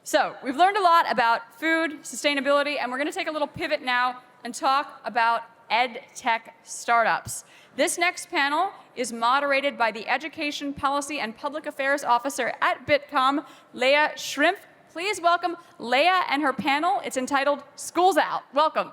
So we've learned a lot about food, sustainability, and we're going to take a little pivot now and talk about ed tech startups. This next panel is moderated by the Education Policy and Public Affairs Officer at Bitkom, Leah Schrimpf. Please welcome Leah and her panel. It's entitled School's Out. Welcome.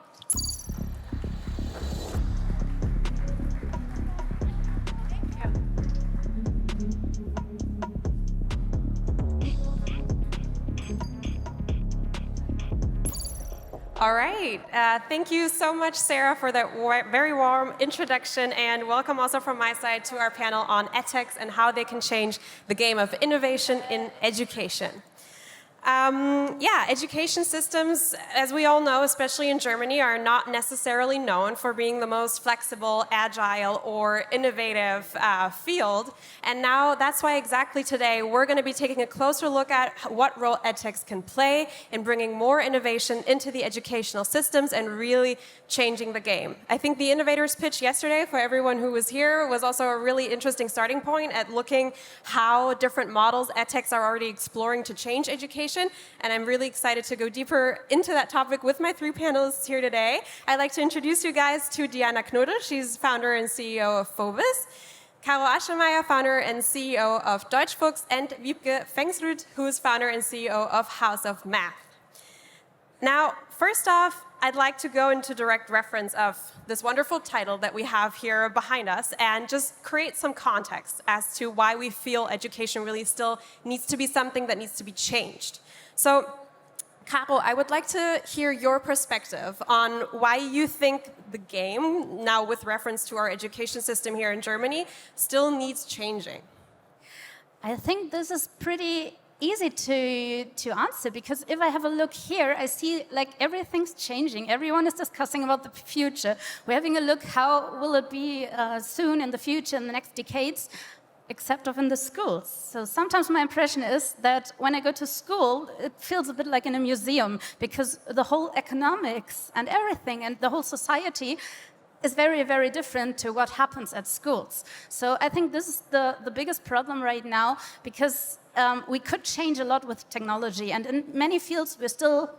All right. Thank you so much, Sarah, for that very warm introduction, and welcome also from my side to our panel on edtechs and how they can change the game of innovation in education. Education systems, as we all know, especially in Germany, are not necessarily known for being the most flexible, agile, or innovative field. And now that's why exactly today we're going to be taking a closer look at what role edtechs can play in bringing more innovation into the educational systems and really changing the game. I think the innovators pitch yesterday for everyone who was here was also a really interesting starting point at looking how different models edtechs are already exploring to change education. And I'm really excited to go deeper into that topic with my three panelists here today. I'd like to introduce you guys to Diana Knodel. She's founder and CEO of fobizz. Caro Aschemeier, founder and CEO of Deutschfuchs, and Vibeke Fængsrud, who is founder and CEO of House of Math. Now, first off, I'd like to go into direct reference of this wonderful title that we have here behind us and just create some context as to why we feel education really still needs to be something that needs to be changed. So, Caro, I would like to hear your perspective on why you think the game, now with reference to our education system here in Germany, still needs changing. I think this is pretty easy to answer, because if I have a look here, I see like everything's changing. Everyone is discussing about the future. We're having a look how will it be soon in the future, in the next decades, except of in the schools. So sometimes my impression is that when I go to school, it feels a bit like in a museum, because the whole economics and everything and the whole society is very, very different to what happens at schools. So I think this is the biggest problem right now, because we could change a lot with technology. And in many fields, we're still,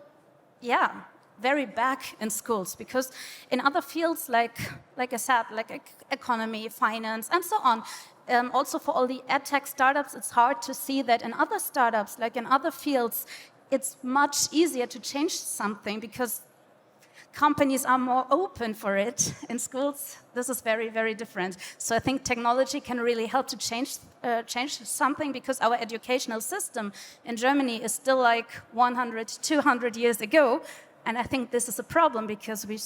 very back in schools, because in other fields, like I said, like economy, finance, and so on, also for all the edtech startups, it's hard to see that in other startups, like in other fields, it's much easier to change something because companies are more open for it. In schools, this is very, very different. So I think technology can really help to change something, because our educational system in Germany is still like 100, 200 years ago. And I think this is a problem, because we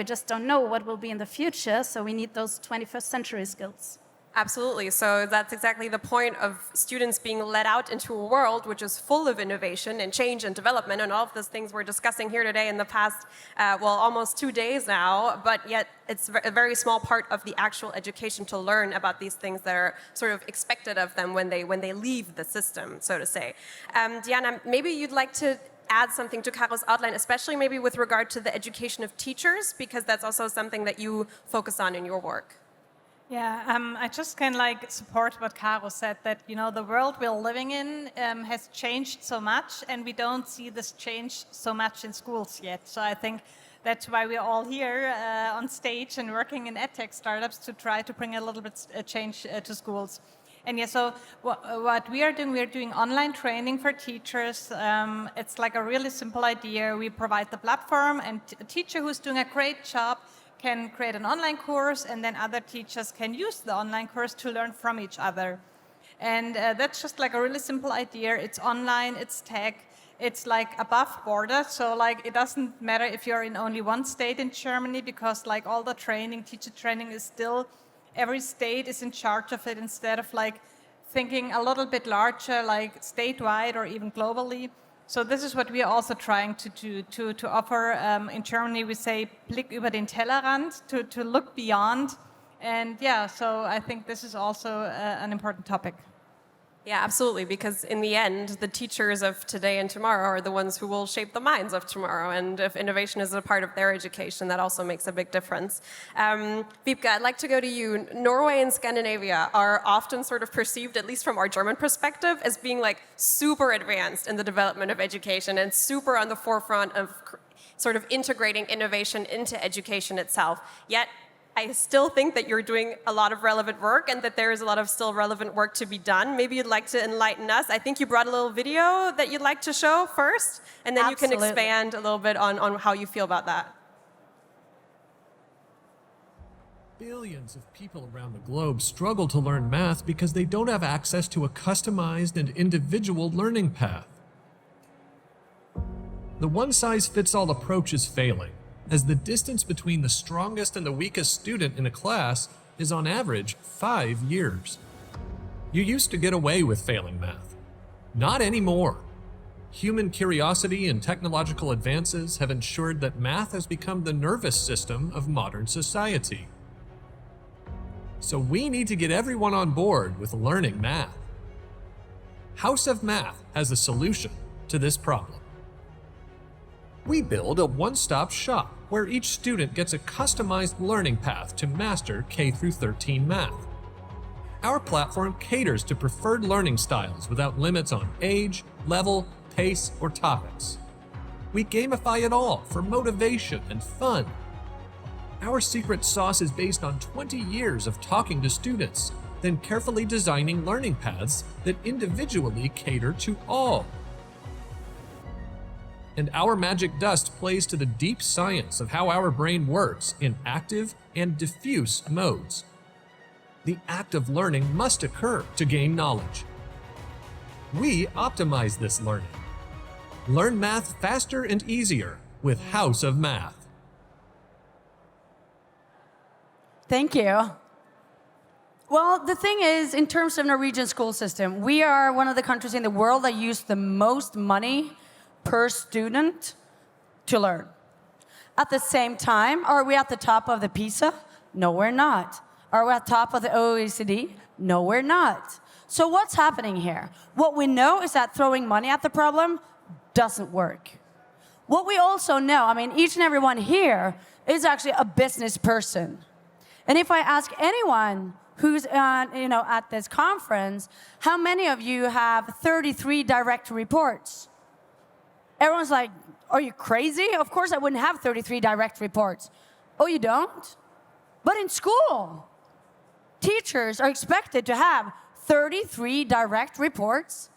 just don't know what will be in the future. So we need those 21st century skills. Absolutely. So that's exactly the point of students being let out into a world which is full of innovation and change and development, and all of those things we're discussing here today in the past, almost 2 days now, but yet it's a very small part of the actual education to learn about these things that are sort of expected of them when they leave the system, so to say. Diana, maybe you'd like to add something to Caro's outline, especially maybe with regard to the education of teachers, because that's also something that you focus on in your work. Yeah, I just can support what Caro said, that the world we're living in has changed so much, and we don't see this change so much in schools yet. So I think that's why we're all here on stage and working in edtech startups to try to bring a little bit change to schools. And yeah, so what we are doing online training for teachers. It's like a really simple idea. We provide the platform, and a teacher who's doing a great job can create an online course, and then other teachers can use the online course to learn from each other. And that's just like a really simple idea. It's online, it's tech, it's like above border. So it doesn't matter if you're in only one state in Germany, because all the training, teacher training is still, every state is in charge of it, instead of thinking a little bit larger, statewide or even globally. So this is what we are also trying to do, to offer. In Germany, we say Blick über den Tellerrand, to look beyond. And so I think this is also an important topic. Yeah, absolutely, because in the end, the teachers of today and tomorrow are the ones who will shape the minds of tomorrow, and if innovation is a part of their education, that also makes a big difference. Vibeke, I'd like to go to you. Norway and Scandinavia are often sort of perceived, at least from our German perspective, as being like super advanced in the development of education and super on the forefront of sort of integrating innovation into education itself. Yet, I still think that you're doing a lot of relevant work and that there is a lot of still relevant work to be done. Maybe you'd like to enlighten us. I think you brought a little video that you'd like to show first, and then Absolutely. you can expand a little bit on how you feel about that. Billions of people around the globe struggle to learn math because they don't have access to a customized and individual learning path. The one-size-fits-all approach is failing, as the distance between the strongest and the weakest student in a class is on average 5 years. You used to get away with failing math. Not anymore. Human curiosity and technological advances have ensured that math has become the nervous system of modern society. So we need to get everyone on board with learning math. House of Math has a solution to this problem. We build a one-stop shop where each student gets a customized learning path to master K-13 math. Our platform caters to preferred learning styles without limits on age, level, pace, or topics. We gamify it all for motivation and fun. Our secret sauce is based on 20 years of talking to students, then carefully designing learning paths that individually cater to all. And our magic dust plays to the deep science of how our brain works in active and diffuse modes. The act of learning must occur to gain knowledge. We optimize this learning. Learn math faster and easier with House of Math. Thank you. Well, the thing is, in terms of Norwegian school system, we are one of the countries in the world that use the most money per student to learn. At the same time, are we at the top of the PISA? No, we're not. Are we at the top of the OECD? No, we're not. So what's happening here? What we know is that throwing money at the problem doesn't work. What we also know, I mean, each and every one here is actually a business person. And if I ask anyone who's at this conference, how many of you have 33 direct reports? Everyone's like, are you crazy? Of course I wouldn't have 33 direct reports. Oh, you don't? But in school, teachers are expected to have 33 direct reports.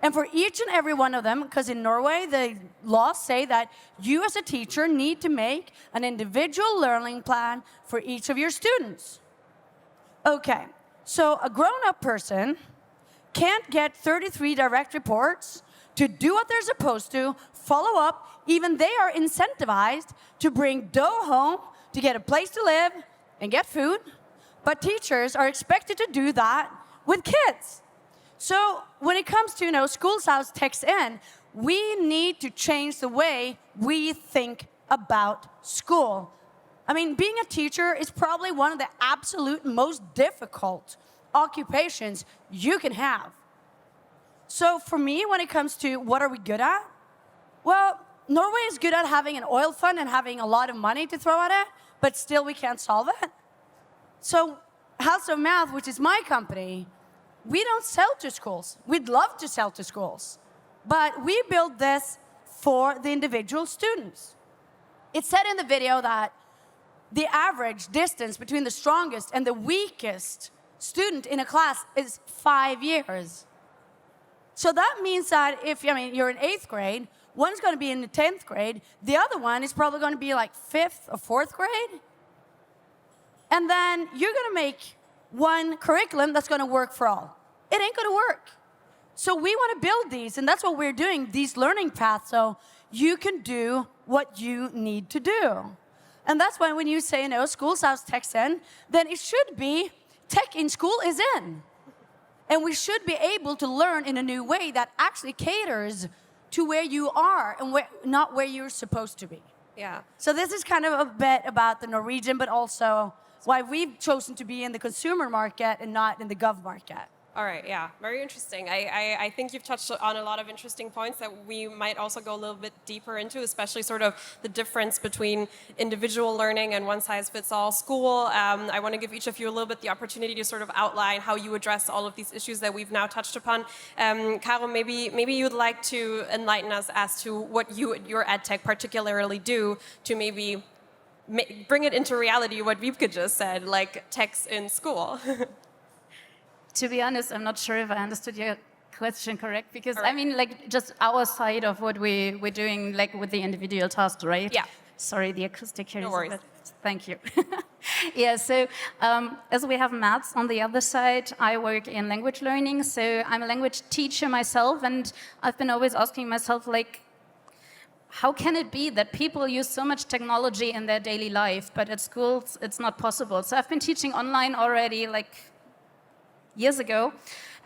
And for each and every one of them, because in Norway, the laws say that you as a teacher need to make an individual learning plan for each of your students. Okay, so a grown-up person can't get 33 direct reports to do what they're supposed to, follow up, even they are incentivized to bring dough home to get a place to live and get food. But teachers are expected to do that with kids. So when it comes to, schools house texts in, we need to change the way we think about school. I mean, being a teacher is probably one of the absolute most difficult occupations you can have. So for me, when it comes to what are we good at? Well, Norway is good at having an oil fund and having a lot of money to throw at it, but still we can't solve it. So House of Math, which is my company, we don't sell to schools. We'd love to sell to schools, but we build this for the individual students. It said in the video that the average distance between the strongest and the weakest student in a class is 5 years. So that means that if you're in 8th grade, one's going to be in the 10th grade, the other one is probably going to be like 5th or 4th grade. And then you're going to make one curriculum that's going to work for all. It ain't going to work. So we want to build these, and that's what we're doing, these learning paths, so you can do what you need to do. And that's why when you say, school sounds tech's in, then it should be tech in school is in. And we should be able to learn in a new way that actually caters to where you are and not where you're supposed to be. Yeah. So this is kind of a bit about the Norwegian, but also why we've chosen to be in the consumer market and not in the gov market. All right, yeah, very interesting. I think you've touched on a lot of interesting points that we might also go a little bit deeper into, especially sort of the difference between individual learning and one-size-fits-all school. I want to give each of you a little bit the opportunity to sort of outline how you address all of these issues that we've now touched upon. Caro, maybe you'd like to enlighten us as to what you at your EdTech particularly do to maybe bring it into reality, what Vibeke just said, like techs in school. To be honest, I'm not sure if I understood your question correct, because Right. I mean, like, just our side of what we're doing, like, with the individual tasks, right? Yeah. Sorry, the acoustic here No is worries. a bit... Thank you. Yeah, so as we have maths on the other side, I work in language learning, so I'm a language teacher myself, and I've been always asking myself, like, how can it be that people use so much technology in their daily life, but at schools it's not possible? So I've been teaching online already, like, years ago.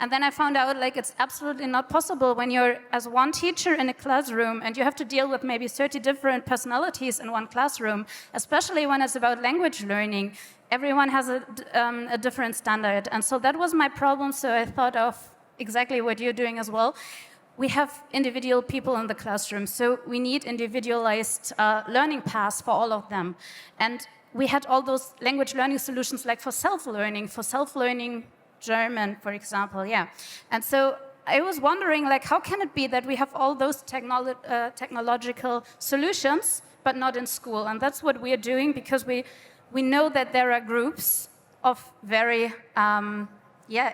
And then I found out like it's absolutely not possible when you're as one teacher in a classroom and you have to deal with maybe 30 different personalities in one classroom, especially when it's about language learning. Everyone has a different standard. And so that was my problem. So I thought of exactly what you're doing as well. We have individual people in the classroom, so we need individualized learning paths for all of them. And we had all those language learning solutions like for self-learning German, for example, yeah. And so I was wondering, like, how can it be that we have all those technological solutions, but not in school? And that's what we are doing, because we know that there are groups of very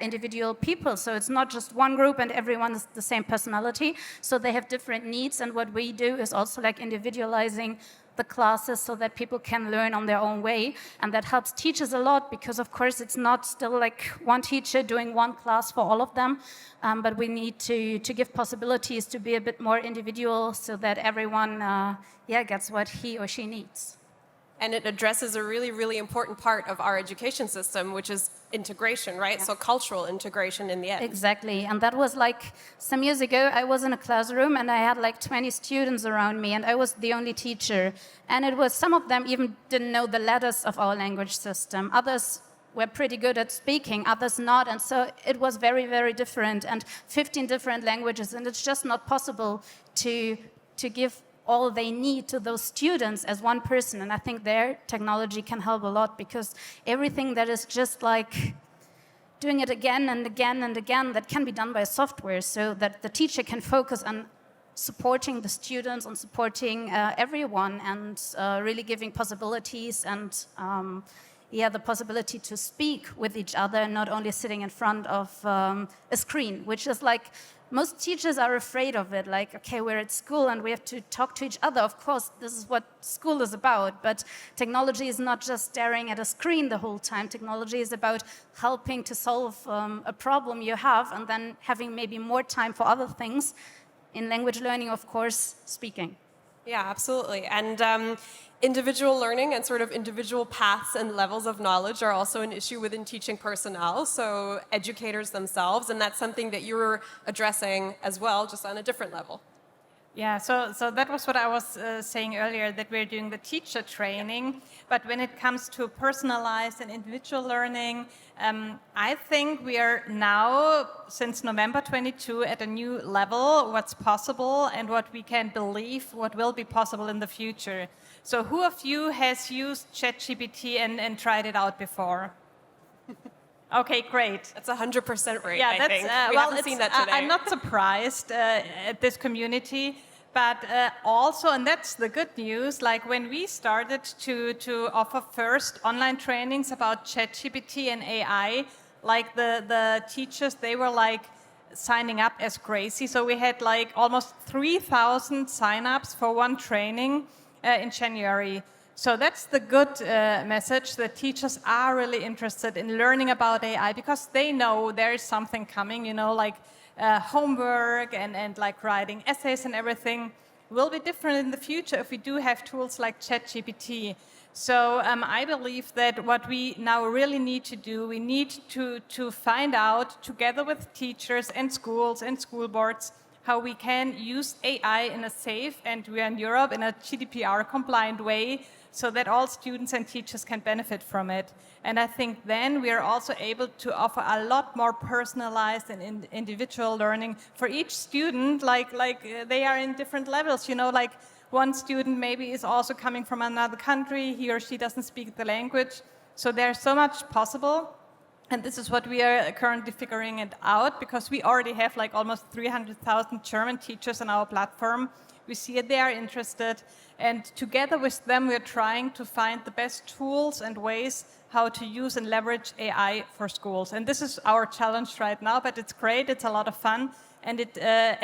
individual people. So it's not just one group and everyone is the same personality. So they have different needs. And what we do is also like individualizing the classes so that people can learn on their own way. And that helps teachers a lot, because of course it's not still like one teacher doing one class for all of them, but we need to give possibilities to be a bit more individual so that everyone gets what he or she needs. And it addresses a really, really important part of our education system, which is integration, right? Yeah. So cultural integration in the end. Exactly. And that was like some years ago, I was in a classroom and I had like 20 students around me and I was the only teacher. And it was, some of them even didn't know the letters of our language system. Others were pretty good at speaking, others not. And so it was very, very different, and 15 different languages. And it's just not possible to give all they need to those students as one person. And I think their technology can help a lot, because everything that is just like doing it again and again and again, that can be done by software, so that the teacher can focus on supporting the students, on supporting everyone, and really giving possibilities and the possibility to speak with each other, not only sitting in front of a screen, which is like, most teachers are afraid of it, like, okay, we're at school and we have to talk to each other. Of course, this is what school is about, but technology is not just staring at a screen the whole time. Technology is about helping to solve a problem you have, and then having maybe more time for other things. In language learning, of course, speaking. Yeah, absolutely. And individual learning and sort of individual paths and levels of knowledge are also an issue within teaching personnel, so educators themselves, and that's something that you're addressing as well, just on a different level. Yeah, so that was what I was saying earlier, that we're doing the teacher training. But when it comes to personalized and individual learning, I think we are now, since November 22, at a new level, what's possible and what we can believe, what will be possible in the future. So who of you has used ChatGPT and tried it out before? Okay, great. That's 100% rate, yeah, I think. We haven't seen that today. I'm not surprised at this community, but also, and that's the good news, like when we started to offer first online trainings about ChatGPT and AI, like the teachers, they were like signing up as crazy. So we had like almost 3,000 signups for one training in January. So that's the good message, that teachers are really interested in learning about AI, because they know there is something coming, you know, like homework and like writing essays and everything will be different in the future if we do have tools like ChatGPT. So I believe that what we now really need to do, we need to find out, together with teachers and schools and school boards, how we can use AI in a safe, and we are in Europe, in a GDPR compliant way, so that all students and teachers can benefit from it. And I think then we are also able to offer a lot more personalized and individual learning for each student, like they are in different levels, you know, like one student maybe is also coming from another country, he or she doesn't speak the language, so there's so much possible. And this is what we are currently figuring it out, because we already have like almost 300,000 German teachers on our platform. We see it, they are interested, and together with them we're trying to find the best tools and ways how to use and leverage AI for schools. And this is our challenge right now, but it's great, it's a lot of fun, and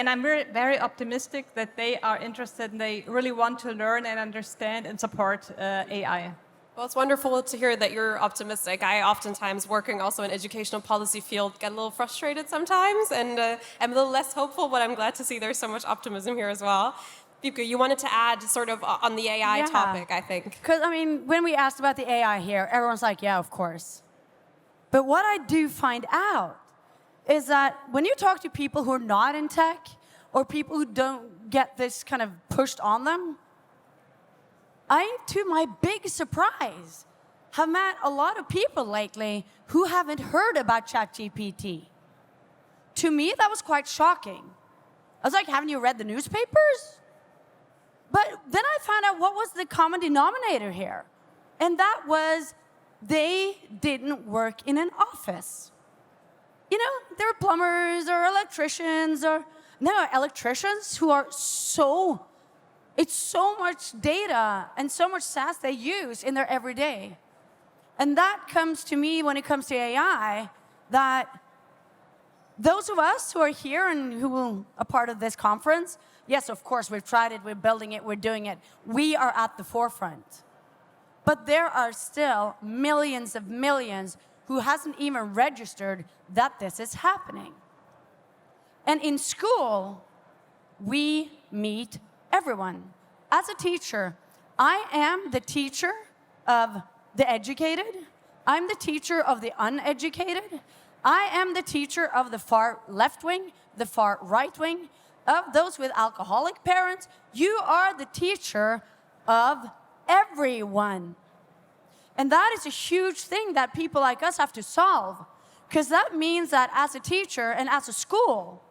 I'm very, very optimistic that they are interested and they really want to learn and understand and support AI. Well, it's wonderful to hear that you're optimistic. I oftentimes, working also in educational policy field, get a little frustrated sometimes, and I'm a little less hopeful, but I'm glad to see there's so much optimism here as well. Vibeke, you wanted to add sort of on the AI topic, I think. Because, I mean, when we asked about the AI here, everyone's like, yeah, of course. But what I do find out is that when you talk to people who are not in tech, or people who don't get this kind of pushed on them, I, to my big surprise, have met a lot of people lately who haven't heard about ChatGPT. To me, that was quite shocking. I was like, haven't you read the newspapers? But then I found out what was the common denominator here. And that was they didn't work in an office. You know, there are plumbers or electricians or, no, electricians who are it's so much data and so much SaaS they use in their everyday. And that comes to me when it comes to AI, that those of us who are here and who are a part of this conference, yes, of course, we've tried it, we're building it, we're doing it. We are at the forefront. But there are still millions of millions who hasn't even registered that this is happening. And in school, we meet everyone. As a teacher, I am the teacher of the educated. I'm the teacher of the uneducated. I am the teacher of the far left wing, the far right wing, of those with alcoholic parents. You are the teacher of everyone. And that is a huge thing that people like us have to solve, because that means that as a teacher and as a school,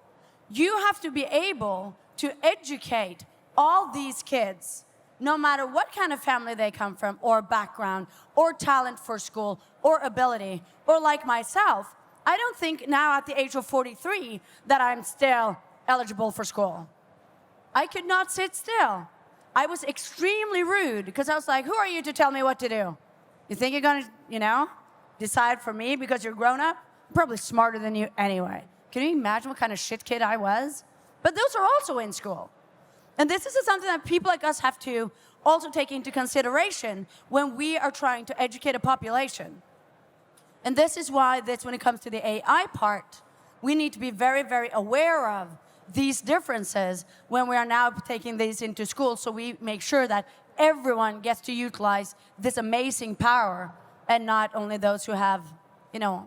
you have to be able to educate all these kids, no matter what kind of family they come from, or background, or talent for school, or ability, or like myself, I don't think now at the age of 43 that I'm still eligible for school. I could not sit still. I was extremely rude, because I was like, who are you to tell me what to do? You think you're gonna, decide for me because you're grown up? I'm probably smarter than you anyway. Can you imagine what kind of shit kid I was? But those are also in school. And this is something that people like us have to also take into consideration when we are trying to educate a population. And this is why when it comes to the AI part, we need to be very, very aware of these differences when we are now taking these into school, so we make sure that everyone gets to utilize this amazing power, and not only those who have,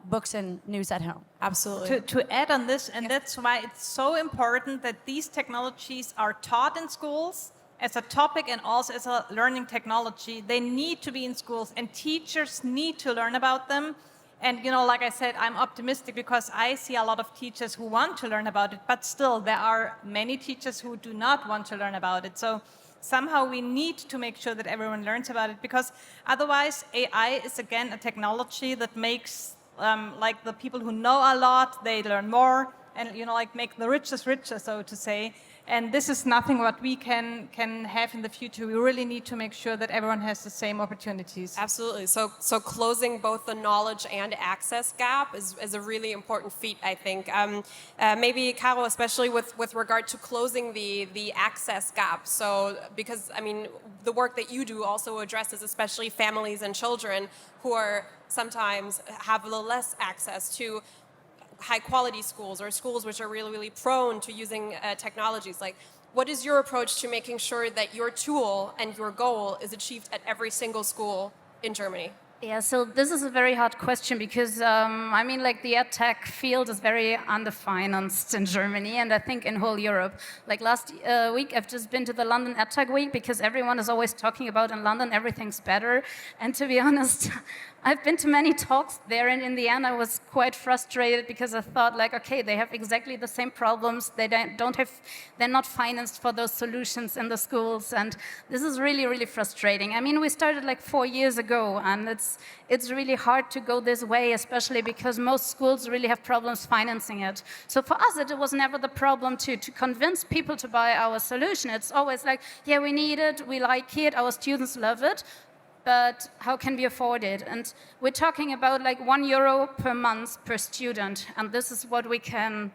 books and news at home. Absolutely. To add on this, and that's why it's so important that these technologies are taught in schools as a topic and also as a learning technology. They need to be in schools, and teachers need to learn about them. And, like I said, I'm optimistic because I see a lot of teachers who want to learn about it, but still there are many teachers who do not want to learn about it. So somehow we need to make sure that everyone learns about it, because otherwise AI is, again, a technology that makes like the people who know a lot, they learn more, and make the richest richer, so to say. And this is nothing what we can have in the future. We really need to make sure that everyone has the same opportunities. Absolutely. So closing both the knowledge and access gap is a really important feat, I think. Maybe, Caro, especially with regard to closing the access gap. So, because, the work that you do also addresses especially families and children who are sometimes have a little less access to high-quality schools, or schools which are really, really prone to using technologies. Like, what is your approach to making sure that your tool and your goal is achieved at every single school in Germany? Yeah, so this is a very hard question because, I mean, like the ed tech field is very underfinanced in Germany and I think in whole Europe. Like last week, I've just been to the London Ed Tech Week because everyone is always talking about in London everything's better. And to be honest, I've been to many talks there and in the end I was quite frustrated because I thought like, okay, they have exactly the same problems. They're not financed for those solutions in the schools. And this is really, really frustrating. I mean, we started like 4 years ago and it's really hard to go this way, especially because most schools really have problems financing it. So for us, it was never the problem to convince people to buy our solution. It's always like, yeah, we need it, we like it, our students love it, but how can we afford it? And we're talking about like €1 per month per student, and this is what we can,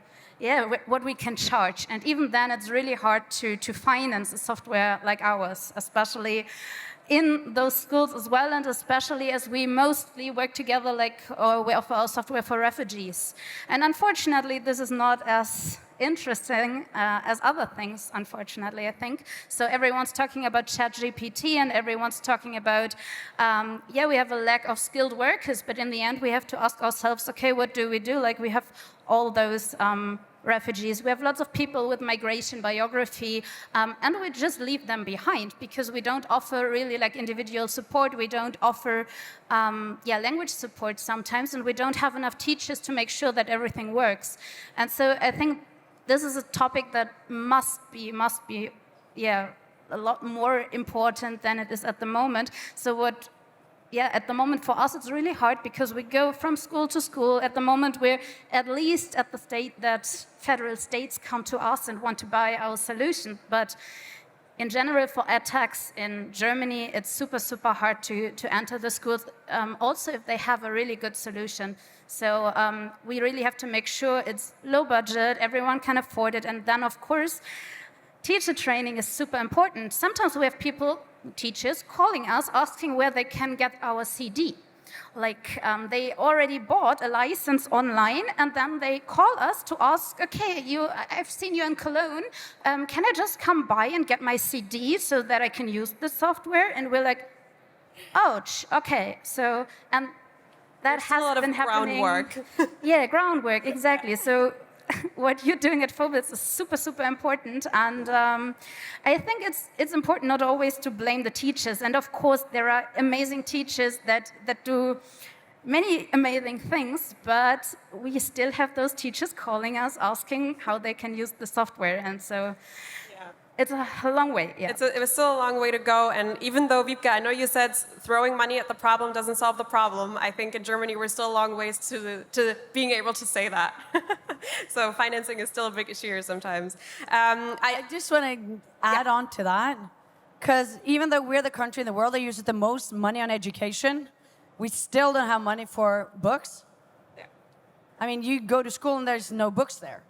what we can charge. And even then, it's really hard to finance a software like ours, especially in those schools as well, and especially as we mostly work together, like we offer our software for refugees. And unfortunately, this is not as interesting as other things, unfortunately, I think. So everyone's talking about ChatGPT and everyone's talking about, we have a lack of skilled workers, but in the end, we have to ask ourselves, okay, what do we do? Like we have all those refugees. We have lots of people with migration biography, and we just leave them behind because we don't offer really like individual support. We don't offer language support sometimes, and we don't have enough teachers to make sure that everything works. And so I think this is a topic that must be a lot more important than it is at the moment. So at the moment for us it's really hard because we go from school to school. At the moment we're at least at the state that federal states come to us and want to buy our solution. But in general for edtechs in Germany, it's super, super hard to enter the schools, also if they have a really good solution. So we really have to make sure it's low budget, everyone can afford it, and then of course, teacher training is super important. Sometimes we have people, teachers, calling us, asking where they can get our CD. Like they already bought a license online and then they call us to ask, okay, I've seen you in Cologne, can I just come by and get my CD so that I can use the software? And we're like, ouch, okay. So, and that has been happening. Groundwork. Groundwork, exactly. So what you're doing at fobizz is super, super important. And I think it's important not always to blame the teachers. And of course, there are amazing teachers that do many amazing things, but we still have those teachers calling us, asking how they can use the software. And so it's a long way. Yeah. It was still a long way to go. And even though, Vibeke, I know you said throwing money at the problem doesn't solve the problem, I think in Germany we're still a long ways to being able to say that. So financing is still a big issue here sometimes. I just want to add on to that, because even though we're the country in the world that uses the most money on education, we still don't have money for books. Yeah. I mean, you go to school and there's no books there.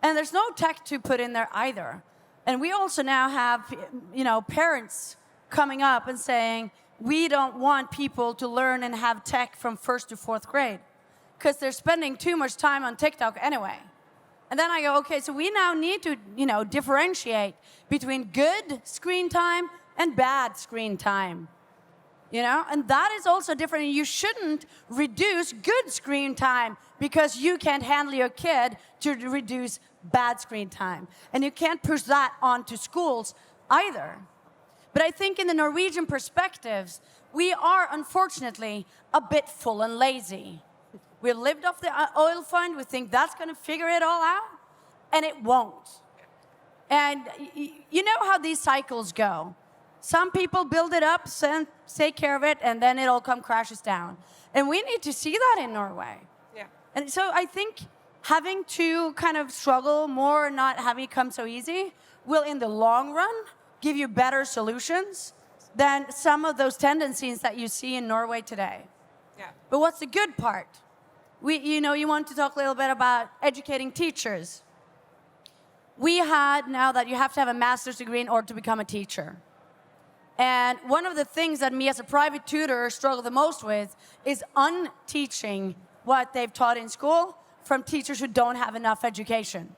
And there's no tech to put in there either. And we also now have, parents coming up and saying, we don't want people to learn and have tech from 1st to 4th grade because they're spending too much time on TikTok anyway. And then I go, okay, so we now need to, differentiate between good screen time and bad screen time. And that is also different. You shouldn't reduce good screen time because you can't handle your kid to reduce bad screen time. And you can't push that onto schools either. But I think in the Norwegian perspectives, we are unfortunately a bit full and lazy. We lived off the oil fund. We think that's going to figure it all out. And it won't. And you know how these cycles go. Some people build it up, take care of it, and then it all crashes down. And we need to see that in Norway. Yeah. And so I think having to kind of struggle more and not having it come so easy will, in the long run, give you better solutions than some of those tendencies that you see in Norway today. Yeah. But what's the good part? You want to talk a little bit about educating teachers. We had now that you have to have a master's degree in order to become a teacher. And one of the things that me as a private tutor struggle the most with is unteaching what they've taught in school from teachers who don't have enough education.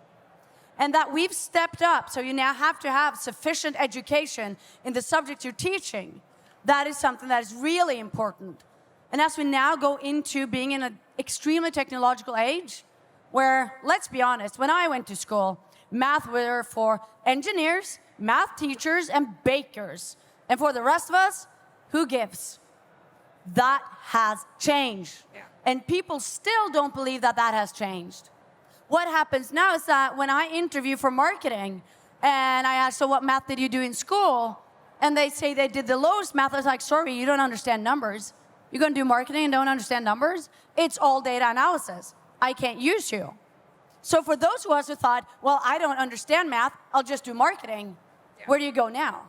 And that we've stepped up, so you now have to have sufficient education in the subject you're teaching. That is something that is really important. And as we now go into being in an extremely technological age, where, let's be honest, when I went to school, math were for engineers, math teachers, and bakers. And for the rest of us, who gives? That has changed. Yeah. And people still don't believe that that has changed. What happens now is that when I interview for marketing, and I ask, so what math did you do in school? And they say they did the lowest math. I was like, sorry, you don't understand numbers. You're going to do marketing and don't understand numbers? It's all data analysis. I can't use you. So for those of us who thought, well, I don't understand math, I'll just do marketing, where do you go now?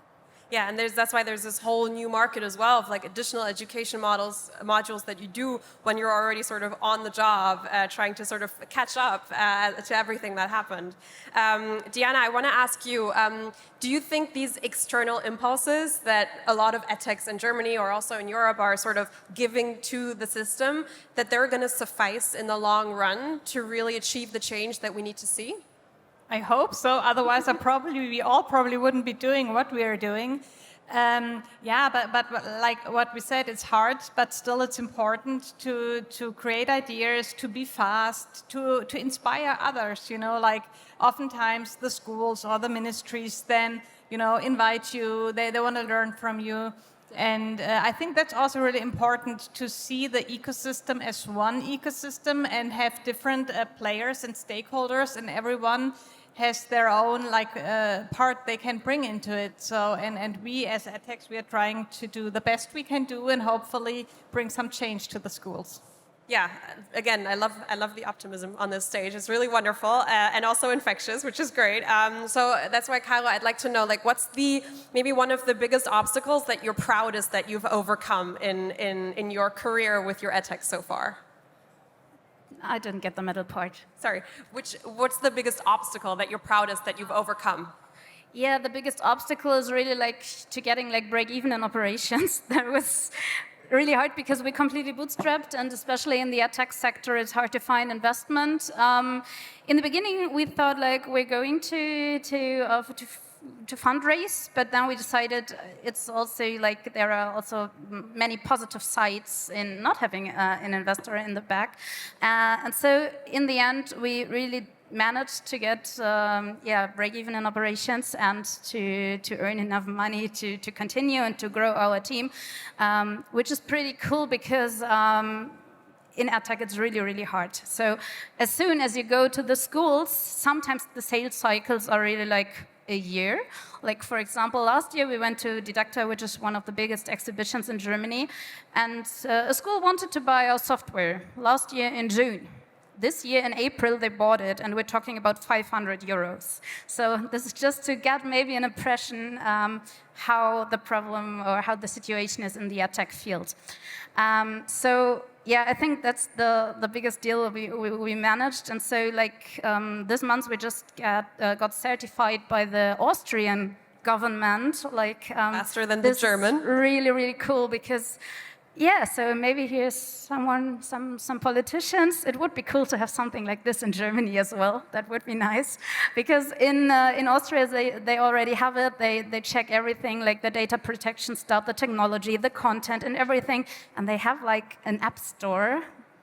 Yeah, and that's why there's this whole new market as well of like additional education modules that you do when you're already sort of on the job, trying to sort of catch up to everything that happened. Diana, I want to ask you, do you think these external impulses that a lot of edtechs in Germany or also in Europe are sort of giving to the system, that they're going to suffice in the long run to really achieve the change that we need to see? I hope so. Otherwise, we all probably wouldn't be doing what we are doing. Yeah, but like what we said, it's hard, but still it's important to create ideas, to be fast, to inspire others. You know, like oftentimes the schools or the ministries then, you know, invite you. They want to learn from you. And I think that's also really important to see the ecosystem as one ecosystem and have different players and stakeholders, and everyone has their own part they can bring into it. So and we as edtechs, we are trying to do the best we can do and hopefully bring some change to the schools. Yeah, again, I love the optimism on this stage. It's really wonderful and also infectious, which is great. So that's why, Caro, I'd like to know, like, what's maybe one of the biggest obstacles that you're proudest that you've overcome in your career with your edtech so far? I didn't get the middle part. Sorry, what's the biggest obstacle that you're proudest that you've overcome? Yeah, the biggest obstacle is really like to getting like break even in operations. That was really hard because we completely bootstrapped, and especially in the edtech sector, it's hard to find investment. In the beginning, we thought like we're going to fundraise, but then we decided it's also like there are also many positive sides in not having an investor in the back, and so in the end, we really managed to get break even in operations and to earn enough money to continue and to grow our team, which is pretty cool because in edtech it's really, really hard. So as soon as you go to the schools, sometimes the sales cycles are really like a year. Like, for example, last year we went to Didakta, which is one of the biggest exhibitions in Germany, and a school wanted to buy our software last year in June. This year in April they bought it, and we're talking about 500 euros. So this is just to get maybe an impression how the problem or how the situation is in the edtech field. So yeah, I think that's the biggest deal we managed. And so like this month we just got certified by the Austrian government. Like faster than the German. Really, really cool because. Yeah, so maybe here's some politicians. It would be cool to have something like this in Germany as well. That would be nice, because in Austria they already have it. They check everything, like the data protection stuff, the technology, the content, and everything. And they have like an app store,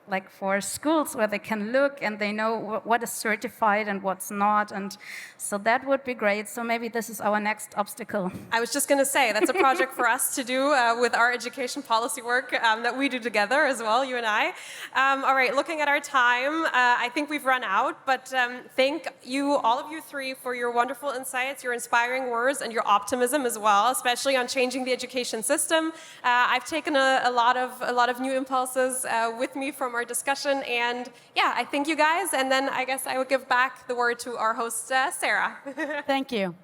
like for schools where they can look and they know what is certified and what's not. And so that would be great. So maybe this is our next obstacle. I was just going to say, that's a project for us to do with our education policy work that we do together as well, you and I. All right, looking at our time, I think we've run out, but thank you, all of you three, for your wonderful insights, your inspiring words, and your optimism as well, especially on changing the education system. I've taken a lot of new impulses with me from our discussion, and yeah, I thank you guys, and then I guess I would give back the word to our host, Sarah. Thank you.